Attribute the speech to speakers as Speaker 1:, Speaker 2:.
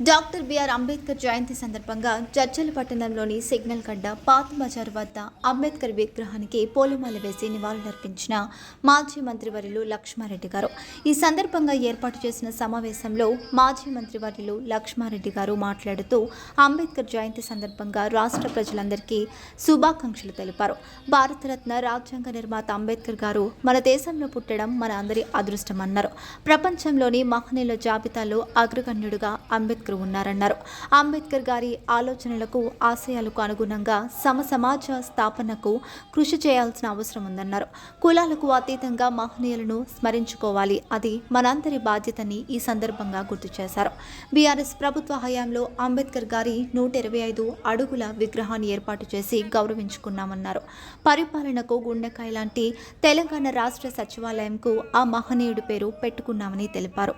Speaker 1: Doctor BR Ambedkar జయంతి సందర్భంగా జడ్చల పట్టణంలోని signal గడ్డ పాత బజారు వద్ద అంబేద్కర్ విగ్రహానికి పూలమాల వేసి నివాళులర్పించిన మాజీ మంత్రివర్యులు లక్ష్మారెడ్డి గారు. ఈ సందర్భంగా ఏర్పాటు చేసిన సమావేశంలో మాజీ మంత్రివర్యులు లక్ష్మారెడ్డి గారు మాట్లాడుతూ అంబేద్కర్ జయంతి సందర్భంగా రాష్ట్ర ప్రజలందరికీ శుభాకాంక్షలు తెలిపారు. భారతరత్న రాజ్యాంగ నిర్మాత అంబేద్కర్ గారు మన దేశంలో పుట్టడం మన అందరి అదృష్టమన్నారు. ప్రపంచంలోని మహనీయుల జాబితాలో అగ్రగణ్యుడుగా అంబేద్కర్ ఉన్నారన్నారు. అంబేద్కర్ గారి ఆలోచనలకు ఆశయాలకు అనుగుణంగా సమాజ స్థాపనకు కృషి చేయాల్సిన అవసరం ఉందన్నారు. కులాలకు అతీతంగా మహనీయులను స్మరించుకోవాలి, అది మనందరి బాధ్యతని ఈ సందర్భంగా గుర్తు చేశారు. బీఆర్ఎస్ ప్రభుత్వ హయాంలో అంబేద్కర్ గారి 125 అడుగుల విగ్రహాన్ని ఏర్పాటు చేసి గౌరవించుకున్నామన్నారు. పరిపాలనకు గుండెకాయ లాంటి తెలంగాణ రాష్ట్ర సచివాలయంకు ఆ మహనీయుడి పేరు పెట్టుకున్నామని తెలిపారు.